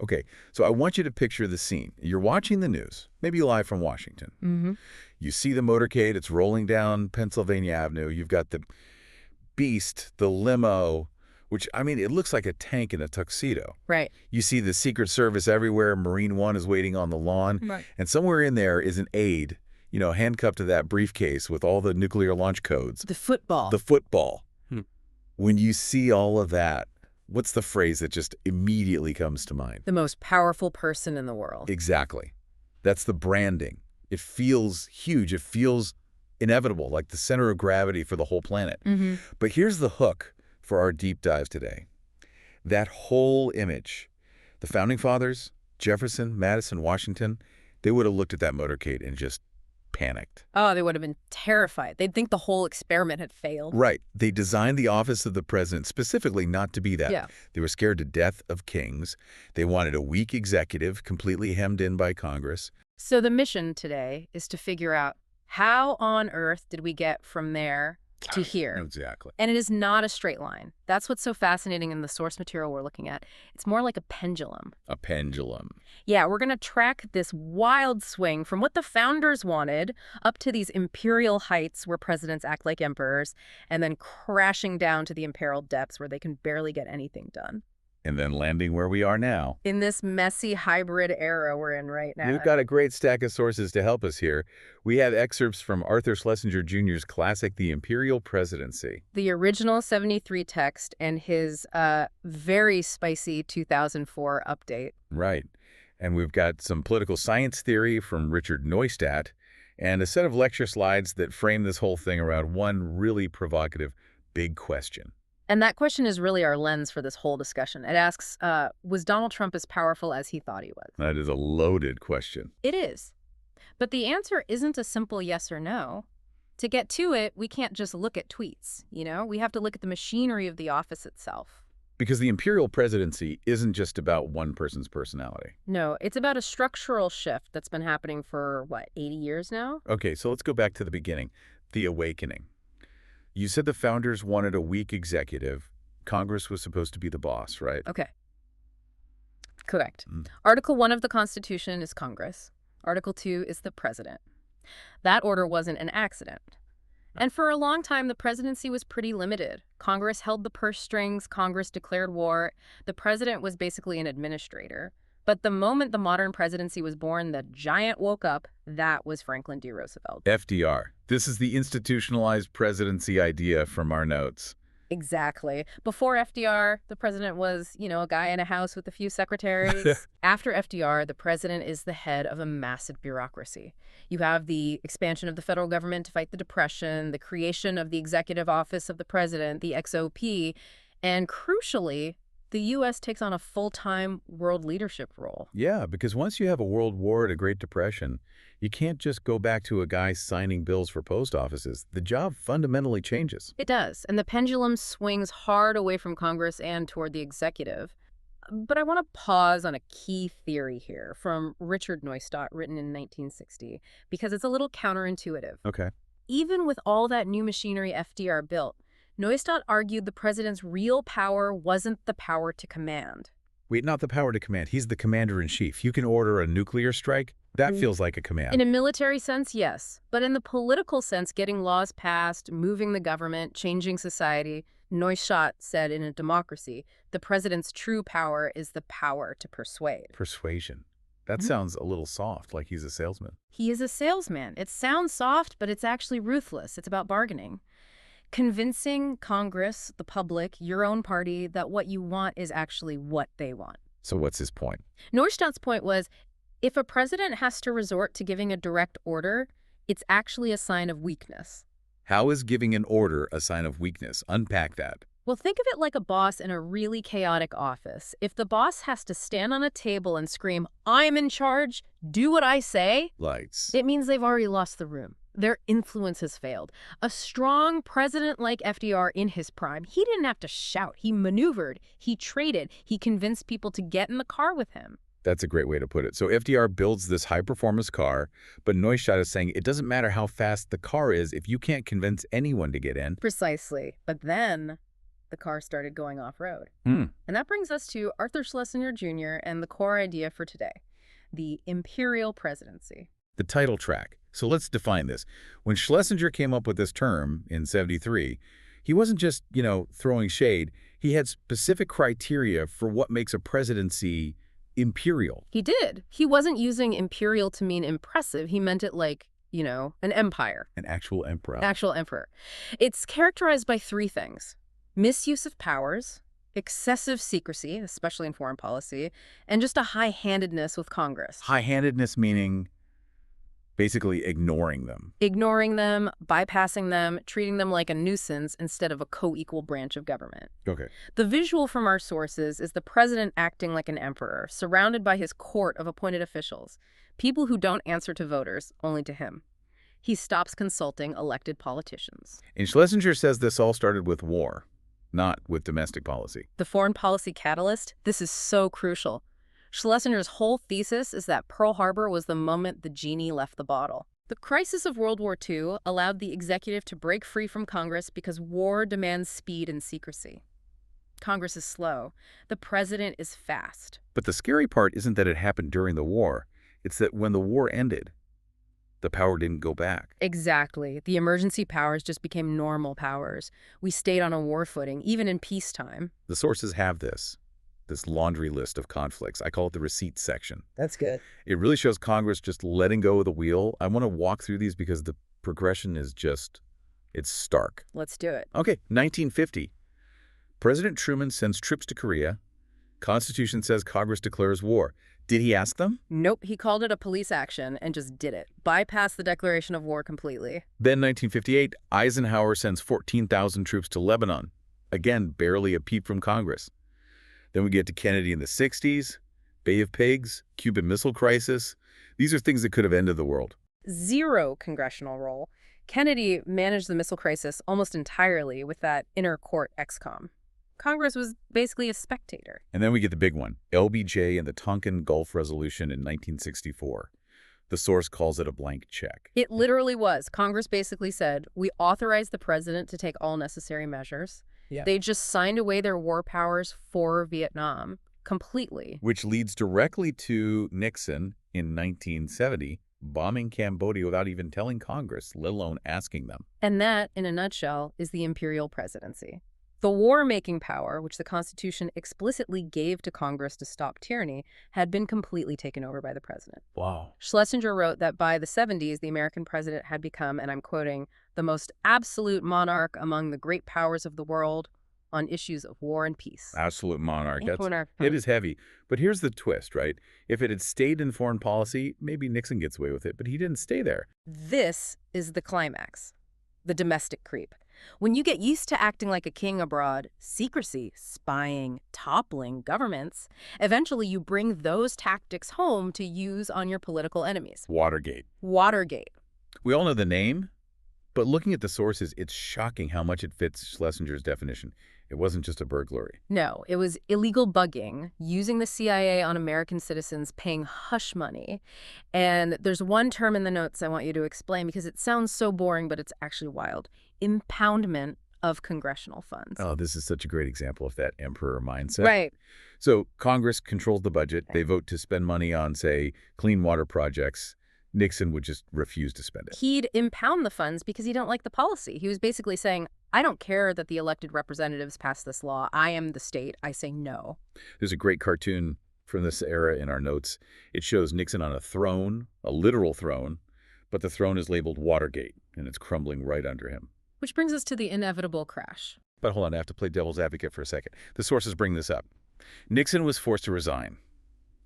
Okay, so I want you to picture the scene. You're watching the news, maybe live from Washington. Mm-hmm. You see the motorcade, it's rolling down Pennsylvania Avenue. You've got the beast, the limo, which, I mean, it looks like a tank in a tuxedo. Right. You see the Secret Service everywhere. Marine One is waiting on the lawn. Right. And somewhere in there is an aide, handcuffed to that briefcase with all the nuclear launch codes. The football. The football. When you see all of that, what's the phrase that just immediately comes to mind? The most powerful person in the world. Exactly. That's the branding. It feels huge. It feels inevitable, like the center of gravity for the whole planet. Mm-hmm. But here's the hook for our deep dive today. That whole image, the Founding Fathers, Jefferson, Madison, Washington, they would have looked at that motorcade and just panicked. Oh, they would have been terrified. They'd think the whole experiment had failed. Right. They designed the office of the president specifically not to be that. Yeah. They were scared to death of kings. They wanted a weak executive completely hemmed in by Congress. So the mission today is to figure out how on earth did we get from there to here? Exactly. And it is not a straight line. That's what's so fascinating in the source material we're looking at. It's more like a pendulum. A pendulum. Yeah, we're going to track this wild swing from what the founders wanted up to these imperial heights where presidents act like emperors, and then crashing down to the imperial depths where they can barely get anything done. And then landing where we are now. In this messy hybrid era we're in right now. We've got a great stack of sources to help us here. We have excerpts from Arthur Schlesinger Jr.'s classic, The Imperial Presidency. The original 73 text and his very spicy 2004 update. Right. And we've got some political science theory from Richard Neustadt and a set of lecture slides that frame this whole thing around one really provocative big question. And that question is really our lens for this whole discussion. It asks, was Donald Trump as powerful as he thought he was? That is a loaded question. It is. But the answer isn't a simple yes or no. To get to it, we can't just look at tweets, We have to look at the machinery of the office itself. Because the imperial presidency isn't just about one person's personality. No, it's about a structural shift that's been happening for, 80 years now? Okay, so let's go back to the beginning, the awakening. You said the founders wanted a weak executive. Congress was supposed to be the boss, right? Okay. Correct. Article 1 of the Constitution is Congress. Article 2 is the president. That order wasn't an accident. And for a long time, the presidency was pretty limited. Congress held the purse strings. Congress declared war. The president was basically an administrator. But the moment the modern presidency was born, the giant woke up. That was Franklin D. Roosevelt. FDR. This is the institutionalized presidency idea from our notes. Exactly. Before FDR, the president was, a guy in a house with a few secretaries. After FDR, the president is the head of a massive bureaucracy. You have the expansion of the federal government to fight the Depression, the creation of the Executive Office of the President, the XOP, and crucially, the U.S. takes on a full-time world leadership role. Yeah, because once you have a world war and a Great Depression, you can't just go back to a guy signing bills for post offices. The job fundamentally changes. It does, and the pendulum swings hard away from Congress and toward the executive. But I want to pause on a key theory here from Richard Neustadt, written in 1960, because it's a little counterintuitive. Okay. Even with all that new machinery FDR built, Neustadt argued the president's real power wasn't the power to command. Wait, not the power to command. He's the commander-in-chief. You can order a nuclear strike. That feels like a command. In a military sense, yes. But in the political sense, getting laws passed, moving the government, changing society, Neustadt said in a democracy, the president's true power is the power to persuade. Persuasion. That sounds a little soft, like he's a salesman. He is a salesman. It sounds soft, but it's actually ruthless. It's about bargaining. Convincing Congress, the public, your own party, that what you want is actually what they want. So what's his point? Neustadt's point was, if a president has to resort to giving a direct order, it's actually a sign of weakness. How is giving an order a sign of weakness? Unpack that. Well, think of it like a boss in a really chaotic office. If the boss has to stand on a table and scream, "I'm in charge, do what I say," Lights. it means they've already lost the room. Their influence has failed. A strong president like FDR in his prime, he didn't have to shout. He maneuvered. He traded. He convinced people to get in the car with him. That's a great way to put it. So FDR builds this high-performance car, but Neustadt is saying it doesn't matter how fast the car is if you can't convince anyone to get in. Precisely. But then the car started going off-road. Hmm. And that brings us to Arthur Schlesinger Jr. and the core idea for today, the Imperial Presidency. The title track. So let's define this. When Schlesinger came up with this term in 73, he wasn't just, throwing shade. He had specific criteria for what makes a presidency imperial. He did. He wasn't using imperial to mean impressive. He meant it like, an empire. An actual emperor. Actual emperor. It's characterized by three things: misuse of powers, excessive secrecy, especially in foreign policy, and just a high-handedness with Congress. High-handedness meaning basically ignoring them. Ignoring them, bypassing them, treating them like a nuisance instead of a co-equal branch of government. Okay. The visual from our sources is the president acting like an emperor, surrounded by his court of appointed officials, people who don't answer to voters, only to him. He stops consulting elected politicians. And Schlesinger says this all started with war, not with domestic policy. The foreign policy catalyst, this is so crucial. Schlesinger's whole thesis is that Pearl Harbor was the moment the genie left the bottle. The crisis of World War II allowed the executive to break free from Congress because war demands speed and secrecy. Congress is slow. The president is fast. But the scary part isn't that it happened during the war. It's that when the war ended, the power didn't go back. Exactly. The emergency powers just became normal powers. We stayed on a war footing, even in peacetime. The sources have this laundry list of conflicts. I call it the receipts section. That's good. It really shows Congress just letting go of the wheel. I want to walk through these because the progression is it's stark. Let's do it. Okay, 1950. President Truman sends troops to Korea. Constitution says Congress declares war. Did he ask them? Nope, he called it a police action and just did it. Bypassed the declaration of war completely. Then 1958, Eisenhower sends 14,000 troops to Lebanon. Again, barely a peep from Congress. Then we get to Kennedy in the 60s, Bay of Pigs, Cuban Missile Crisis. These are things that could have ended the world. Zero congressional role. Kennedy managed the missile crisis almost entirely with that inner court excom. Congress was basically a spectator. And then we get the big one, LBJ and the Tonkin Gulf Resolution in 1964. The source calls it a blank check. It literally was. Congress basically said, we authorize the president to take all necessary measures. Yeah. They just signed away their war powers for Vietnam completely. Which leads directly to Nixon in 1970 bombing Cambodia without even telling Congress, let alone asking them. And that, in a nutshell, is the Imperial Presidency. The war-making power, which the Constitution explicitly gave to Congress to stop tyranny, had been completely taken over by the president. Wow. Schlesinger wrote that by the 70s, the American president had become, and I'm quoting, the most absolute monarch among the great powers of the world on issues of war and peace. Absolute monarch. It is heavy. But here's the twist, right? If it had stayed in foreign policy, maybe Nixon gets away with it, but he didn't stay there. This is the climax, the domestic creep. When you get used to acting like a king abroad, secrecy, spying, toppling governments, eventually you bring those tactics home to use on your political enemies. Watergate. Watergate. We all know the name, but looking at the sources, it's shocking how much it fits Schlesinger's definition. It wasn't just a burglary. No, it was illegal bugging, using the CIA on American citizens, paying hush money. And there's one term in the notes I want you to explain because it sounds so boring, but it's actually wild. Impoundment of congressional funds. Oh, this is such a great example of that emperor mindset. Right. So Congress controls the budget. They vote to spend money on, say, clean water projects. Nixon would just refuse to spend it. He'd impound the funds because he didn't like the policy. He was basically saying, I don't care that the elected representatives pass this law. I am the state. I say no. There's a great cartoon from this era in our notes. It shows Nixon on a throne, a literal throne, but the throne is labeled Watergate, and it's crumbling right under him. Which brings us to the inevitable crash. But hold on, I have to play devil's advocate for a second. The sources bring this up. Nixon was forced to resign.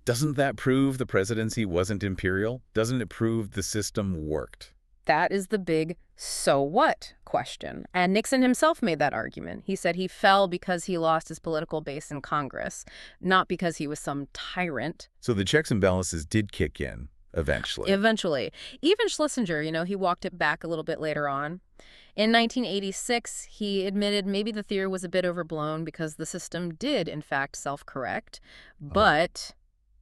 Doesn't that prove the presidency wasn't imperial? Doesn't it prove the system worked? That is the big so what question. And Nixon himself made that argument. He said he fell because he lost his political base in Congress, not because he was some tyrant. So the checks and balances did kick in eventually. Eventually. Even Schlesinger, he walked it back a little bit later on. In 1986, he admitted maybe the theory was a bit overblown because the system did, in fact, self-correct. But,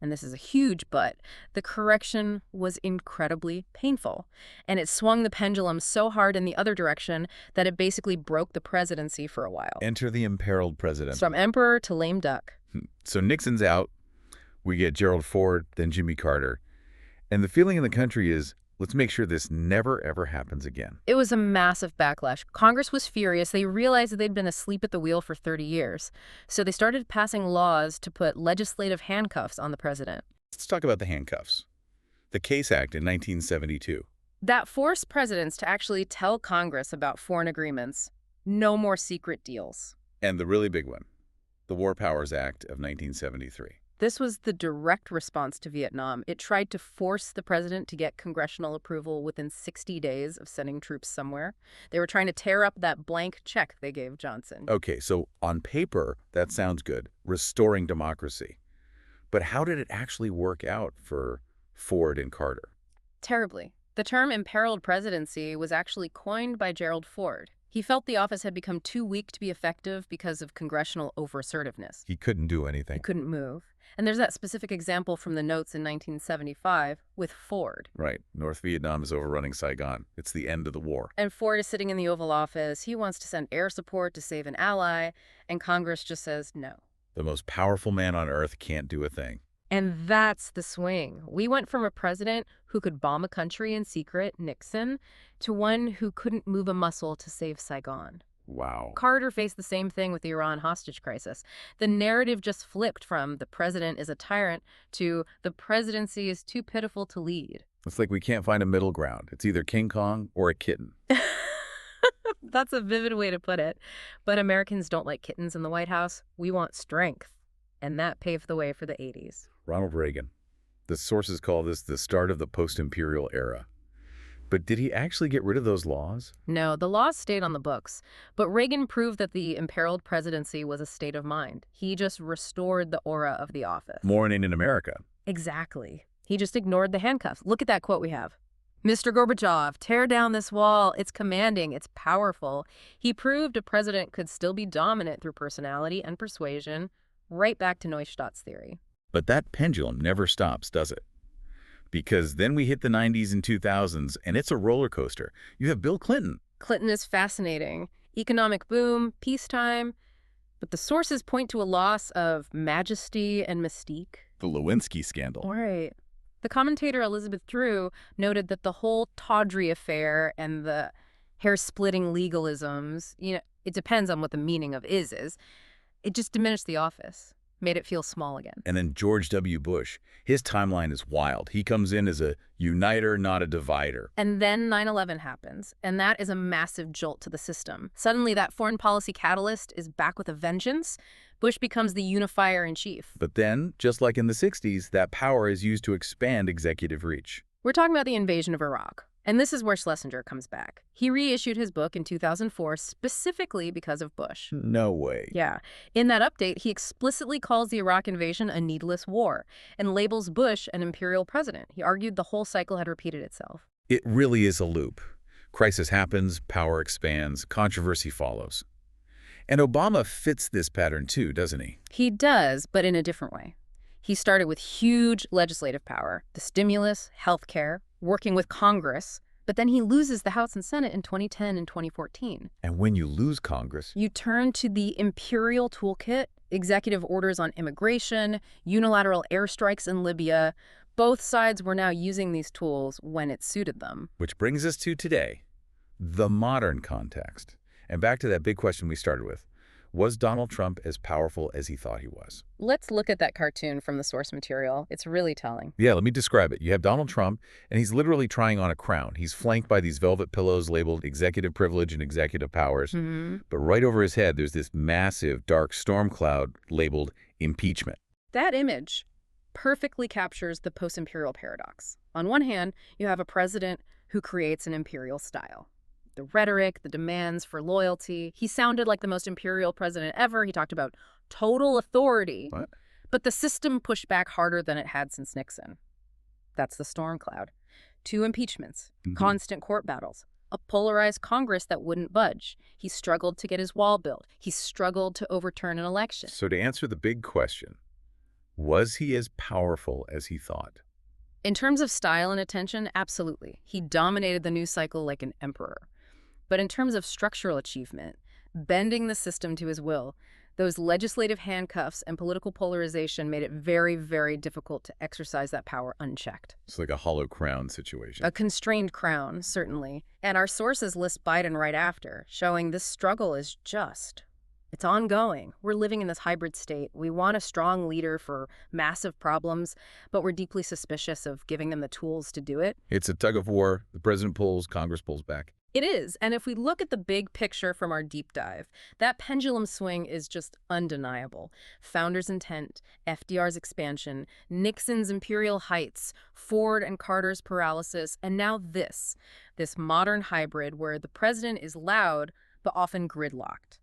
and this is a huge but, the correction was incredibly painful. And it swung the pendulum so hard in the other direction that it basically broke the presidency for a while. Enter the imperiled president. From emperor to lame duck. So Nixon's out. We get Gerald Ford, then Jimmy Carter. And the feeling in the country is, let's make sure this never, ever happens again. It was a massive backlash. Congress was furious. They realized that they'd been asleep at the wheel for 30 years. So they started passing laws to put legislative handcuffs on the president. Let's talk about the handcuffs. The Case Act in 1972. That forced presidents to actually tell Congress about foreign agreements. No more secret deals. And the really big one, the War Powers Act of 1973. This was the direct response to Vietnam. It tried to force the president to get congressional approval within 60 days of sending troops somewhere. They were trying to tear up that blank check they gave Johnson. Okay, so on paper, that sounds good, restoring democracy. But how did it actually work out for Ford and Carter? Terribly. The term imperiled presidency was actually coined by Gerald Ford. He felt the office had become too weak to be effective because of congressional over-assertiveness. He couldn't do anything. He couldn't move. And there's that specific example from the notes in 1975 with Ford. Right. North Vietnam is overrunning Saigon. It's the end of the war. And Ford is sitting in the Oval Office. He wants to send air support to save an ally, and Congress just says no. The most powerful man on earth can't do a thing. And that's the swing. We went from a president who could bomb a country in secret, Nixon, to one who couldn't move a muscle to save Saigon. Wow. Carter faced the same thing with the Iran hostage crisis. The narrative just flipped from the president is a tyrant to the presidency is too pitiful to lead. It's like we can't find a middle ground. It's either King Kong or a kitten. That's a vivid way to put it. But Americans don't like kittens in the White House. We want strength. And that paved the way for the 80s. Ronald Reagan. The sources call this the start of the post-imperial era. But did he actually get rid of those laws? No, the laws stayed on the books. But Reagan proved that the imperiled presidency was a state of mind. He just restored the aura of the office. More in America. Exactly. He just ignored the handcuffs. Look at that quote we have. Mr. Gorbachev, tear down this wall. It's commanding. It's powerful. He proved a president could still be dominant through personality and persuasion, right back to Neustadt's theory. But that pendulum never stops, does it? Because then we hit the 90s and 2000s, and it's a roller coaster. You have Bill Clinton. Clinton is fascinating. Economic boom, peacetime. But the sources point to a loss of majesty and mystique. The Lewinsky scandal. Right. The commentator Elizabeth Drew noted that the whole tawdry affair and the hair-splitting legalisms, it depends on what the meaning of is. It just diminished the office, made it feel small again. And then George W. Bush, his timeline is wild. He comes in as a uniter, not a divider. And then 9/11 happens, and that is a massive jolt to the system. Suddenly, that foreign policy catalyst is back with a vengeance. Bush becomes the unifier in chief. But then, just like in the 60s, that power is used to expand executive reach. We're talking about the invasion of Iraq. And this is where Schlesinger comes back. He reissued his book in 2004 specifically because of Bush. No way. Yeah. In that update, he explicitly calls the Iraq invasion a needless war and labels Bush an imperial president. He argued the whole cycle had repeated itself. It really is a loop. Crisis happens, power expands, controversy follows. And Obama fits this pattern too, doesn't he? He does, but in a different way. He started with huge legislative power, the stimulus, healthcare, working with Congress, but then he loses the House and Senate in 2010 and 2014. And when you lose Congress, you turn to the imperial toolkit, executive orders on immigration, unilateral airstrikes in Libya. Both sides were now using these tools when it suited them. Which brings us to today, the modern context. And back to that big question we started with. Was Donald Trump as powerful as he thought he was? Let's look at that cartoon from the source material. It's really telling. Yeah, let me describe it. You have Donald Trump, and he's literally trying on a crown. He's flanked by these velvet pillows labeled executive privilege and executive powers. But right over his head, there's this massive dark storm cloud labeled impeachment. That image perfectly captures the post-imperial paradox. On one hand, you have a president who creates an imperial style. The rhetoric, the demands for loyalty. He sounded like the most imperial president ever. He talked about total authority. What? But the system pushed back harder than it had since Nixon. That's the storm cloud. 2 impeachments, constant court battles, a polarized Congress that wouldn't budge. He struggled to get his wall built. He struggled to overturn an election. So to answer the big question, Was he as powerful as he thought? In terms of style and attention, absolutely. He dominated the news cycle like an emperor. But in terms of structural achievement, bending the system to his will, those legislative handcuffs and political polarization made it very, very difficult to exercise that power unchecked. It's like a hollow crown situation. A constrained crown, certainly. And our sources list Biden right after, showing this struggle is just. It's ongoing. We're living in this hybrid state. We want a strong leader for massive problems, but we're deeply suspicious of giving them the tools to do it. It's a tug of war. The president pulls, Congress pulls back. It is, and if we look at the big picture from our deep dive, that pendulum swing is just undeniable. Founder's intent, FDR's expansion, Nixon's imperial heights, Ford and Carter's paralysis, and now this modern hybrid where the president is loud but often gridlocked.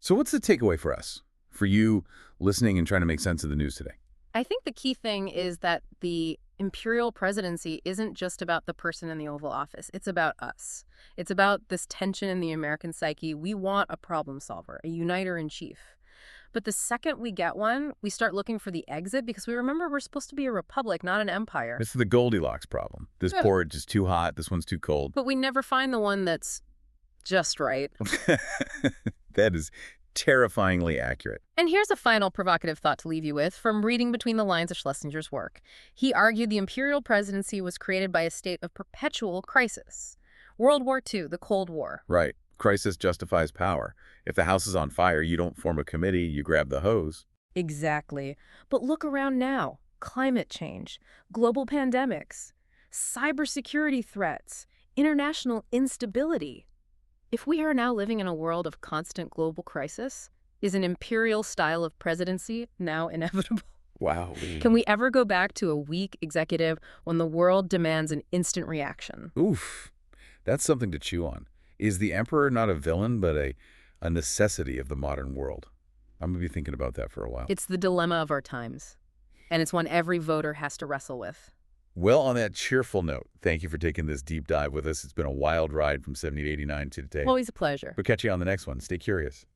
So what's the takeaway for us, for you listening and trying to make sense of the news today? I think the key thing is that the imperial presidency isn't just about the person in the Oval Office. It's about us. It's about this tension in the American psyche. We want a problem solver, a uniter in chief. But the second we get one, we start looking for the exit because we remember we're supposed to be a republic, not an empire. It's the Goldilocks problem. This porridge is too hot, this one's too cold. But we never find the one that's just right. That is terrifyingly accurate. And here's a final provocative thought to leave you with from reading between the lines of Schlesinger's work. He argued the imperial presidency was created by a state of perpetual crisis. World War II, the Cold War. Right. Crisis justifies power. If the house is on fire, you don't form a committee, you grab the hose. Exactly. But look around now. Climate change, global pandemics, cybersecurity threats, international instability. If we are now living in a world of constant global crisis, is an imperial style of presidency now inevitable? Wow. Can we ever go back to a weak executive when the world demands an instant reaction? Oof. That's something to chew on. Is the emperor not a villain, but a necessity of the modern world? I'm going to be thinking about that for a while. It's the dilemma of our times, and it's one every voter has to wrestle with. Well, on that cheerful note, thank you for taking this deep dive with us. It's been a wild ride from 70 to 89 to today. Always a pleasure. We'll catch you on the next one. Stay curious.